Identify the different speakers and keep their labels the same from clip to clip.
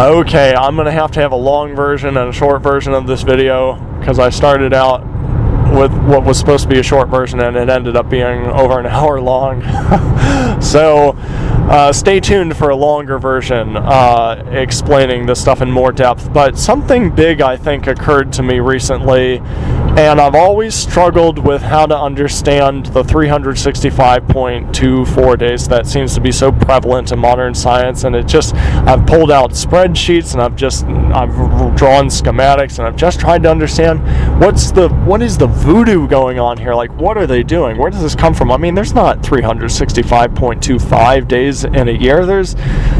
Speaker 1: Okay, I'm going to have a long version and a short version of this video because I started out with what was supposed to be a short version and it ended up being over an hour long. So stay tuned for a longer version explaining this stuff in more depth. But something big, I think, occurred to me recently, and I've always struggled with how to understand the 365.24 days that seems to be so prevalent in modern science. And I've pulled out spreadsheets and I've drawn schematics and I've just tried to understand what is the voodoo going on here. Like, what are they doing? Where does this come from? I mean, there's not 365.25 days in a year. There's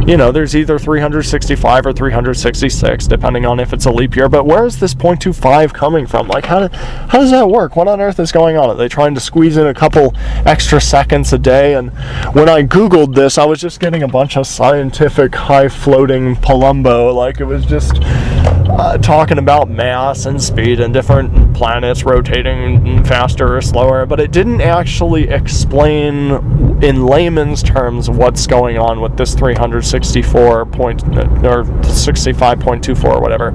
Speaker 1: either 365 or 366, depending on if it's a leap year. But where is this 0.25 coming from? Like, how does that work? What on earth is going on? Are they trying to squeeze in a couple extra seconds a day? And when I Googled this, I was just getting a bunch of scientific high-floating palumbo. Like, it was just talking about mass and speed and different planets rotating faster or slower, but it didn't actually explain in layman's terms what's going on with this 65.24 or whatever.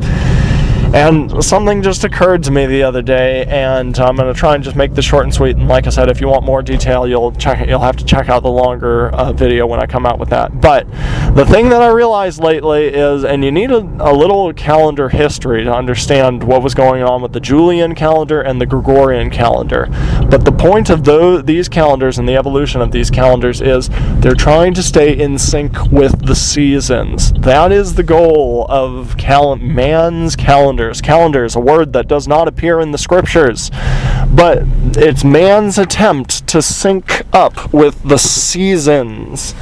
Speaker 1: And something just occurred to me the other day, and I'm going to try and just make this short and sweet. And like I said, if you want more detail, you'll have to check out the longer video when I come out with that. But the thing that I realized lately is, and you need a little calendar history to understand what was going on with the Julian calendar and the Gregorian calendar. But the point of these calendars and the evolution of these calendars is they're trying to stay in sync with the seasons. That is the goal of man's calendar. Calendars, a word that does not appear in the scriptures, but it's man's attempt to sync up with the seasons.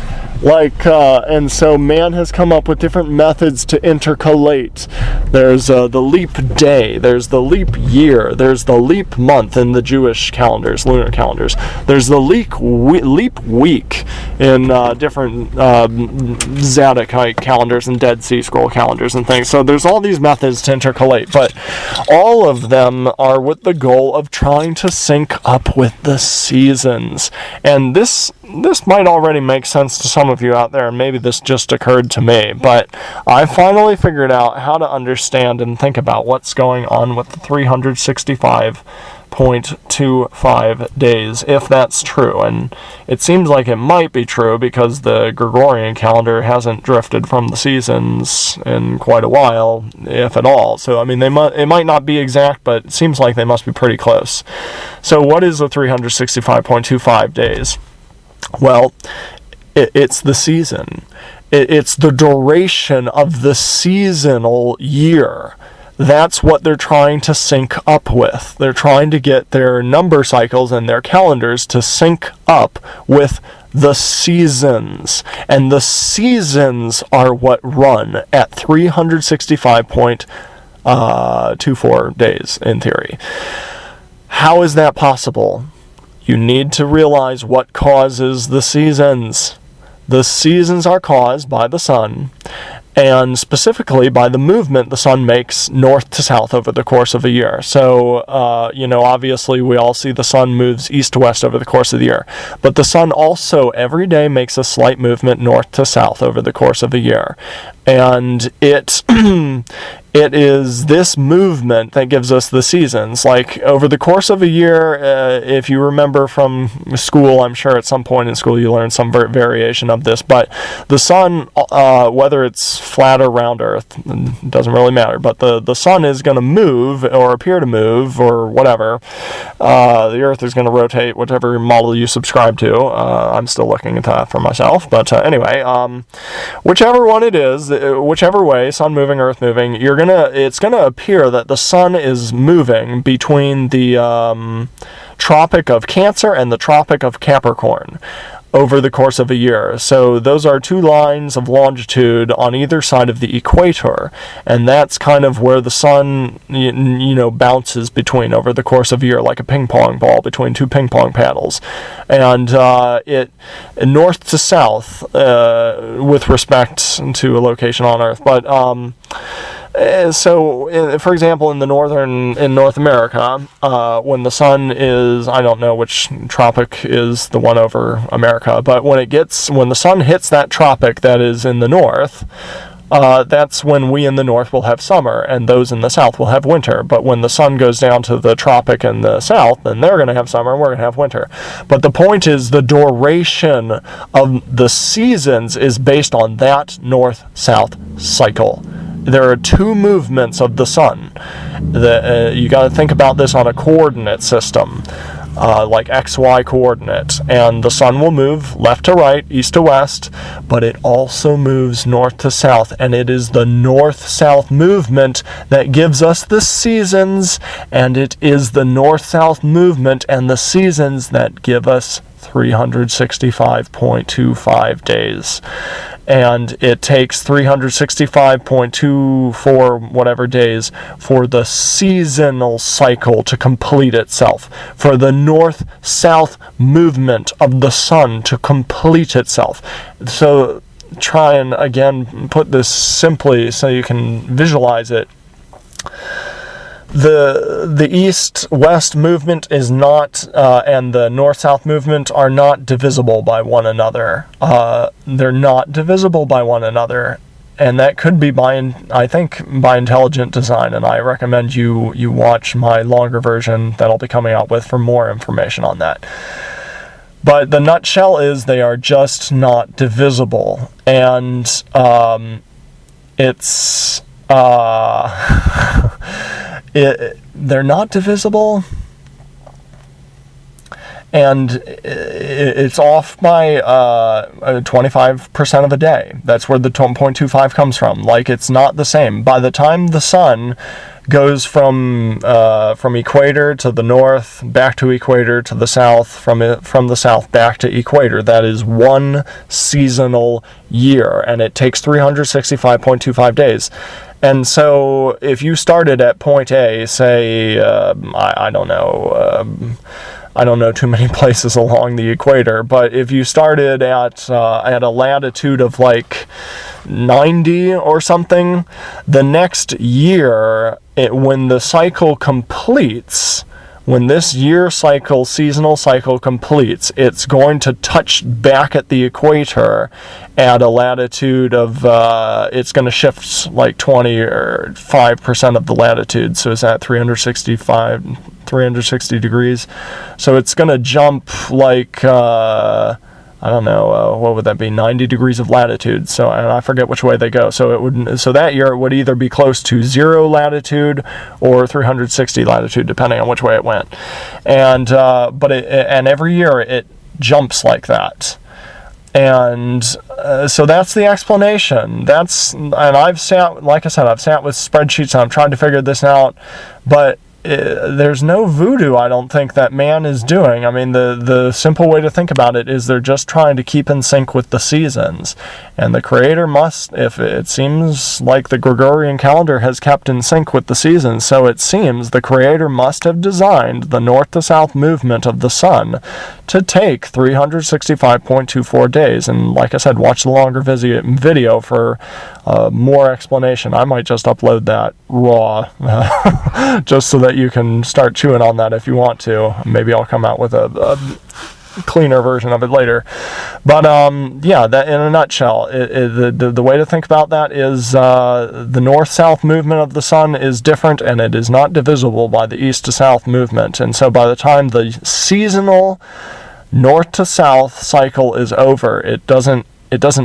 Speaker 1: And so man has come up with different methods to intercalate. There's the leap day, there's the leap year, there's the leap month in the Jewish calendars, lunar calendars. There's the leap week in different Zadokite calendars and Dead Sea Scroll calendars and things. So there's all these methods to intercalate, but all of them are with the goal of trying to sync up with the seasons. And this might already make sense to some of you out there, and maybe this just occurred to me, but I finally figured out how to understand and think about what's going on with the 365.25 days, if that's true. And it seems like it might be true because the Gregorian calendar hasn't drifted from the seasons in quite a while, if at all. So, I mean, it might not be exact, but it seems like they must be pretty close. So what is the 365.25 days? Well, it's the season. It's the duration of the seasonal year. That's what they're trying to sync up with. They're trying to get their number cycles and their calendars to sync up with the seasons. And the seasons are what run at 365.24 days in theory. How is that possible? You need to realize what causes the seasons. The seasons are caused by the sun, and specifically by the movement the sun makes north to south over the course of a year. So, obviously we all see the sun moves east to west over the course of the year. But the sun also every day makes a slight movement north to south over the course of a year. And it is this movement that gives us the seasons. Like, over the course of a year, if you remember from school, I'm sure at some point in school you learned some variation of this, but the sun, whether it's flat or round Earth, doesn't really matter, but the sun is going to move, or appear to move, or whatever. The Earth is going to rotate, whichever model you subscribe to. I'm still looking at that for myself, but anyway, whichever one it is, whichever way, sun moving, Earth moving, it's gonna appear that the sun is moving between the Tropic of Cancer and the Tropic of Capricorn over the course of a year. So those are two lines of longitude on either side of the equator, and that's kind of where the sun bounces between over the course of a year, like a ping pong ball between two ping pong paddles. And it north to south with respect to a location on Earth. But so, for example, in North America, when the sun is, I don't know which tropic is the one over America, but when the sun hits that tropic that is in the north, that's when we in the north will have summer, and those in the south will have winter. But when the sun goes down to the tropic in the south, then they're going to have summer and we're going to have winter. But the point is, the duration of the seasons is based on that north-south cycle. There are two movements of the sun. You got to think about this on a coordinate system. Like XY coordinate, and the sun will move left to right, east to west, but it also moves north to south, and it is the north-south movement that gives us the seasons, and it is the north-south movement and the seasons that give us 365.25 days. And it takes 365.24 whatever days for the seasonal cycle to complete itself, for the north-south movement of the sun to complete itself. So try and again put this simply so you can visualize it. The east-west movement is not, and the north-south movement are not divisible by one another. They're not divisible by one another, and that could be by intelligent design. And I recommend you watch my longer version that I'll be coming out with for more information on that. But the nutshell is they are just not divisible, and they're not divisible, and it's off by 25% of a day. That's where the 0.25 comes from. Like, it's not the same. By the time the sun goes from equator to the north, back to equator to the south, from the south back to equator, that is one seasonal year, and it takes 365.25 days. And so if you started at point A, say, I don't know too many places along the equator, but if you started at a latitude of like 90 or something, the next year, when the cycle completes, when this year cycle, seasonal cycle completes, it's going to touch back at the equator at a latitude of, it's going to shift like 20 or 5% of the latitude. So is that 360 degrees? So it's going to jump like, I don't know, what would that be, 90 degrees of latitude. So, and I forget which way they go. So that year it would either be close to 0 latitude or 360 latitude, depending on which way it went. And and every year it jumps like that. And so that's the explanation. And I've sat with spreadsheets and I'm trying to figure this out, but there's no voodoo, I don't think, that man is doing. I mean, the simple way to think about it is they're just trying to keep in sync with the seasons. And the Creator must, if it seems like the Gregorian calendar has kept in sync with the seasons, so it seems the Creator must have designed the north to south movement of the sun to take 365.24 days. And like I said, watch the longer video for more explanation. I might just upload that raw, just so that you can start chewing on that if you want to. Maybe I'll come out with a cleaner version of it later. But yeah, that in a nutshell, the way to think about that is the north-south movement of the sun is different, and it is not divisible by the east to south movement. And so by the time the seasonal north to south cycle is over, it doesn't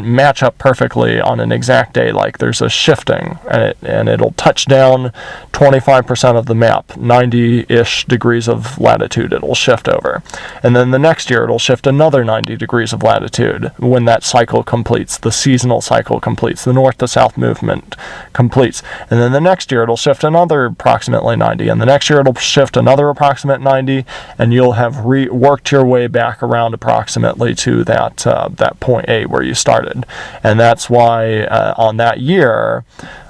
Speaker 1: match up perfectly on an exact day. Like, there's a shifting, and it'll touch down 25% of the map, 90-ish degrees of latitude it'll shift over. And then the next year it'll shift another 90 degrees of latitude when that cycle completes, the seasonal cycle completes, the north to south movement completes. And then the next year it'll shift another approximately 90, and the next year it'll shift another approximate 90, and you'll have worked your way back around approximately to that point A where you started. And that's why on that year,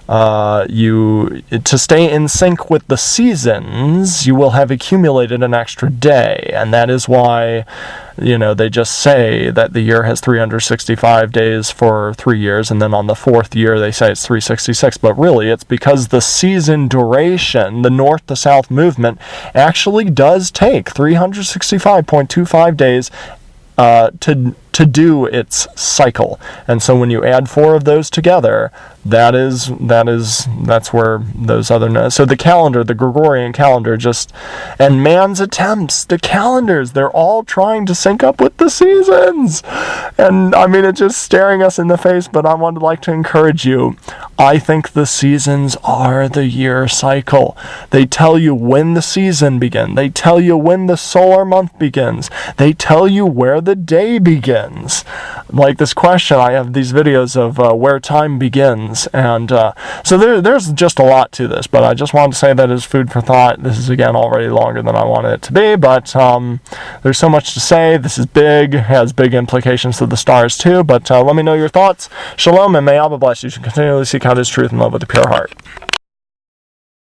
Speaker 1: to stay in sync with the seasons, you will have accumulated an extra day. And that is why, they just say that the year has 365 days for 3 years, and then on the fourth year they say it's 366. But really, it's because the season duration, the north to south movement, actually does take 365.25 days to to do its cycle. And so when you add 4 of those together, that's where those other, so the calendar, the Gregorian calendar, and man's attempts, the calendars, they're all trying to sync up with the seasons. And I mean, it's just staring us in the face, but I would like to encourage you. I think the seasons are the year cycle. They tell you when the season begins. They tell you when the solar month begins. They tell you where the day begins. Like this question, I have these videos of where time begins. And so there's just a lot to this, but I just wanted to say that as food for thought. This is, again, already longer than I wanted it to be, but there's so much to say. This is big, has big implications to the stars too, but let me know your thoughts. Shalom, and may Abba bless you to continually seek out his truth and love with a pure heart.